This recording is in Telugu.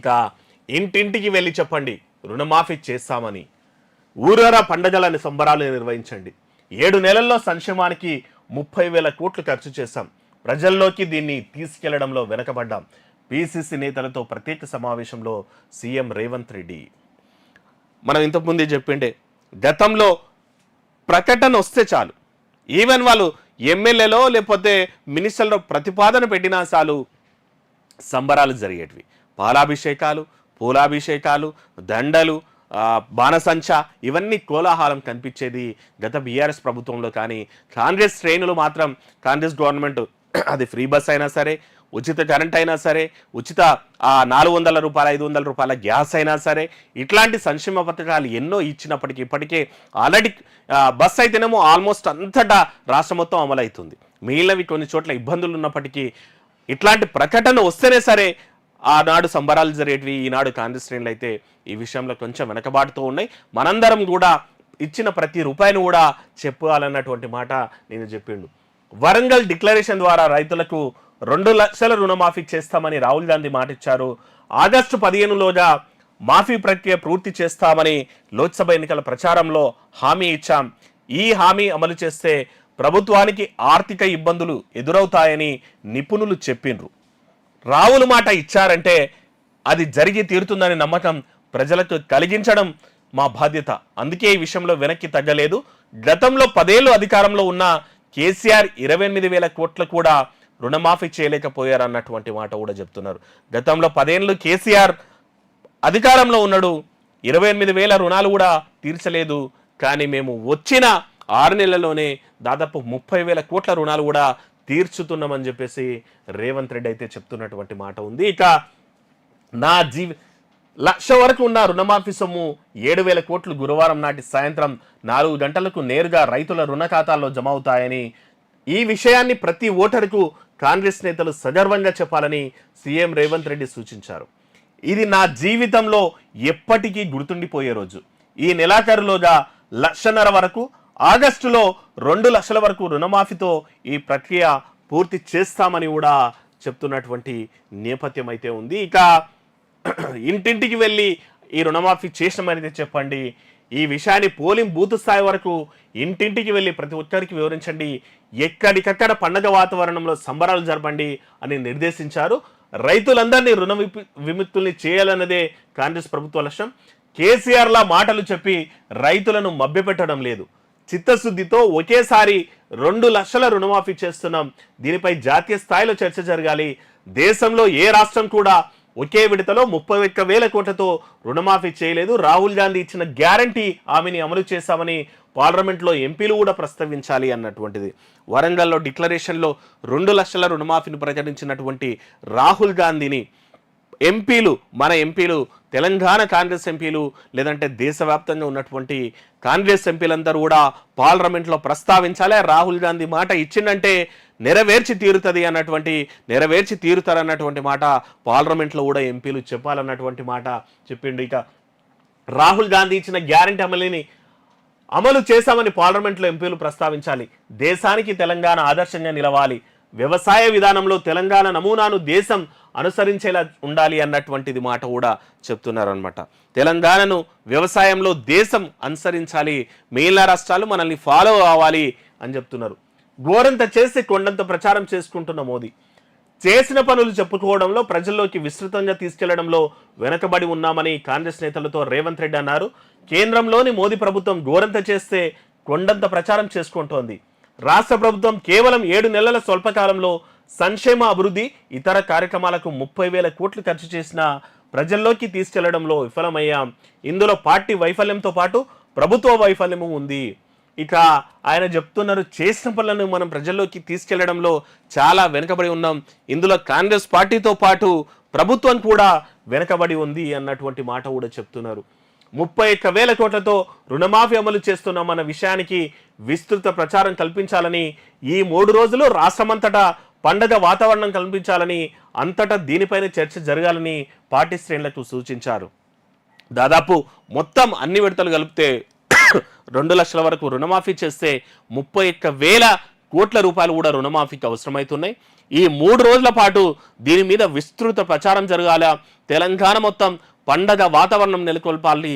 ఇక ఇంటింటికి వెళ్ళి చెప్పండి రుణమాఫీ చేస్తామని. ఊరూరా పండగలని సంబరాలు నిర్వహించండి. 7 నెలల్లో సంక్షేమానికి 30,000 కోట్లు ఖర్చు చేశాం. ప్రజల్లోకి దీన్ని తీసుకెళ్లడంలో వెనకబడ్డాం. పిసిసి నేతలతో ప్రత్యేక సమావేశంలో సీఎం రేవంత్ రెడ్డి. మనం ఇంతకుముందే చెప్పిండే, గతంలో ప్రకటన వస్తే చాలు, ఈవెన్ వాళ్ళు ఎమ్మెల్యేలో లేకపోతే మినిస్టర్లో ప్రతిపాదన పెట్టినా చాలు సంబరాలు జరిగేటివి. పాలాభిషేకాలు, పూలాభిషేకాలు, దండలు, బాణసంచ, ఇవన్నీ కోలాహలం కనిపించేది గత బీఆర్ఎస్ ప్రభుత్వంలో. కానీ కాంగ్రెస్ శ్రేణులు మాత్రం, కాంగ్రెస్ గవర్నమెంట్ అది ఫ్రీ బస్ అయినా సరే, ఉచిత కరెంట్ అయినా సరే, ఉచిత 400 రూపాయల 500 రూపాయల గ్యాస్ అయినా సరే, ఇట్లాంటి సంక్షేమ పథకాలు ఎన్నో ఇచ్చినప్పటికీ ఇప్పటికే ఆల్రెడీ బస్ అయితేనేమో ఆల్మోస్ట్ అంతటా రాష్ట్రం మొత్తం అమలవుతుంది. మిగిలినవి కొన్ని చోట్ల ఇబ్బందులు ఉన్నప్పటికీ ఇట్లాంటి ప్రకటన వస్తేనే సరే ఆనాడు సంబరాలు జరిగేటివి. ఈనాడు కాంగ్రెస్ శ్రేణులు అయితే ఈ విషయంలో కొంచెం వెనకబాటుతూ ఉన్నాయి. మనందరం కూడా ఇచ్చిన ప్రతి రూపాయిని కూడా చెప్పాలన్నటువంటి మాట నేను చెప్పిండు. వరంగల్ డిక్లరేషన్ ద్వారా రైతులకు 2 లక్షల రుణమాఫీ చేస్తామని రాహుల్ గాంధీ మాట ఇచ్చారు. ఆగస్టు 15లోగా మాఫీ ప్రక్రియ పూర్తి చేస్తామని లోక్సభ ఎన్నికల ప్రచారంలో హామీ ఇచ్చాం. ఈ హామీ అమలు చేస్తే ప్రభుత్వానికి ఆర్థిక ఇబ్బందులు ఎదురవుతాయని నిపుణులు చెప్పిండ్రు. రాహుల్ మాట ఇచ్చారంటే అది జరిగి తీరుతుందనే నమ్మకం ప్రజలకు కలిగించడం మా బాధ్యత. అందుకే ఈ విషయంలో వెనక్కి తగ్గలేదు. గతంలో 10 ఏళ్ళు అధికారంలో ఉన్న కేసీఆర్ 28,000 కోట్లు కూడా రుణమాఫీ చేయలేకపోయారన్నటువంటి మాట కూడా చెప్తున్నారు. గతంలో 10 ఏళ్ళు కేసీఆర్ అధికారంలో ఉన్నాడు, 28,000 రుణాలు కూడా తీర్చలేదు. కానీ మేము వచ్చిన 6 నెలల్లోనే దాదాపు 30,000 కోట్ల రుణాలు కూడా తీర్చుతున్నామని చెప్పేసి రేవంత్ రెడ్డి అయితే చెప్తున్నటువంటి మాట ఉంది. ఇక నా లక్ష వరకు ఉన్న రుణమాఫీ సొమ్ము 7,000 కోట్లు గురువారం నాటి సాయంత్రం 4 గంటలకు నేరుగా రైతుల రుణ ఖాతాల్లో జమ అవుతాయని, ఈ విషయాన్ని ప్రతి ఓటరుకు కాంగ్రెస్ నేతలు సగర్వంగా చెప్పాలని సీఎం రేవంత్ రెడ్డి సూచించారు. ఇది నా జీవితంలో ఎప్పటికీ గుర్తుండిపోయే రోజు. ఈ నెలాఖరులోగా 1.5 లక్షల వరకు, ఆగస్టులో 2 లక్షల వరకు రుణమాఫీతో ఈ ప్రక్రియ పూర్తి చేస్తామని కూడా చెప్తున్నటువంటి నేపథ్యం అయితే ఉంది. ఇక ఇంటింటికి వెళ్ళి ఈ రుణమాఫీ చేసినామని చెప్పండి. ఈ విషయాన్ని పోలింగ్ బూత్ స్థాయి వరకు ఇంటింటికి వెళ్ళి ప్రతి ఒక్కరికి వివరించండి. ఎక్కడికక్కడ పండగ వాతావరణంలో సంబరాలు జరపండి అని నిర్దేశించారు. రైతులందరినీ రుణ విముక్తుల్ని చేయాలన్నదే కాంగ్రెస్ ప్రభుత్వ లక్ష్యం. కేసీఆర్లా మాటలు చెప్పి రైతులను మభ్యపెట్టడం లేదు. చిత్తశుద్ధితో ఒకేసారి 2 లక్షల రుణమాఫీ చేస్తున్నాం. దీనిపై జాతీయ స్థాయిలో చర్చ జరగాలి. దేశంలో ఏ రాష్ట్రం కూడా ఒకే విడతలో 31,000 కోట్లతో రుణమాఫీ చేయలేదు. రాహుల్ గాంధీ ఇచ్చిన గ్యారంటీ హామీని అమలు చేశామని పార్లమెంట్లో ఎంపీలు కూడా ప్రస్తావించాలి అన్నటువంటిది. వరంగల్లో డిక్లరేషన్లో 2 లక్షల రుణమాఫీని ప్రకటించినటువంటి రాహుల్ గాంధీని ఎంపీలు, మన ఎంపీలు, తెలంగాణ కాంగ్రెస్ ఎంపీలు, లేదంటే దేశవ్యాప్తంగా ఉన్నటువంటి కాంగ్రెస్ ఎంపీలందరూ కూడా పార్లమెంట్లో ప్రస్తావించాలి. రాహుల్ గాంధీ మాట ఇచ్చిందంటే నెరవేర్చి తీరుతారన్నటువంటి మాట పార్లమెంట్లో కూడా ఎంపీలు చెప్పాలన్నటువంటి మాట చెప్పిండు. ఇక రాహుల్ గాంధీ ఇచ్చిన గ్యారెంటీ అమలు చేశామని పార్లమెంట్లో ఎంపీలు ప్రస్తావించాలి. దేశానికి తెలంగాణ ఆదర్శంగా నిలవాలి. వ్యవసాయ విధానంలో తెలంగాణ నమూనాను దేశం అనుసరించేలా ఉండాలి అన్నటువంటిది మాట కూడా చెప్తున్నారనమాట. తెలంగాణను వ్యవసాయంలో దేశం అనుసరించాలి, మిగిలిన రాష్ట్రాలు మనల్ని ఫాలో అవ్వాలి అని చెప్తున్నారు. గోరంత చేసి కొండంత ప్రచారం చేసుకుంటున్న మోదీ చేసిన పనులు చెప్పుకోవడంలో, ప్రజల్లోకి విస్తృతంగా తీసుకెళ్లడంలో వెనకబడి ఉన్నామని కాంగ్రెస్ నేతలతో రేవంత్ రెడ్డి అన్నారు. కేంద్రంలోని మోదీ ప్రభుత్వం గోరంత చేస్తే కొండంత ప్రచారం చేసుకుంటోంది. రాష్ట్ర ప్రభుత్వం కేవలం 7 నెలల స్వల్పకాలంలో సంక్షేమ, అభివృద్ధి, ఇతర కార్యక్రమాలకు 30,000 కోట్లు ఖర్చు చేసిన ప్రజల్లోకి తీసుకెళ్లడంలో విఫలమయ్యాం. ఇందులో పార్టీ వైఫల్యంతో పాటు ప్రభుత్వ వైఫల్యము ఉంది. ఇక ఆయన చెప్తున్నారు, చేసిన పనులను మనం ప్రజల్లోకి తీసుకెళ్లడంలో చాలా వెనుకబడి ఉన్నాం. ఇందులో కాంగ్రెస్ పార్టీతో పాటు ప్రభుత్వం కూడా వెనుకబడి ఉంది అన్నటువంటి మాట కూడా చెప్తున్నారు. 31,000 కోట్లతో రుణమాఫీ అమలు చేస్తున్నామన్న విషయానికి విస్తృత ప్రచారం కల్పించాలని, ఈ 3 రోజులు రాష్ట్రమంతటా పండగ వాతావరణం కల్పించాలని, అంతటా దీనిపైన చర్చ జరగాలని పార్టీ శ్రేణులకు సూచించారు. దాదాపు మొత్తం అన్ని విడతలు కలిపితే 2 లక్షల వరకు రుణమాఫీ చేస్తే 31,000 కోట్ల రూపాయలు కూడా రుణమాఫీకి అవసరమవుతున్నాయి. ఈ 3 రోజుల పాటు దీని మీద విస్తృత ప్రచారం జరగాల. తెలంగాణ మొత్తం పండగ వాతావరణం నెలకొల్పాలి.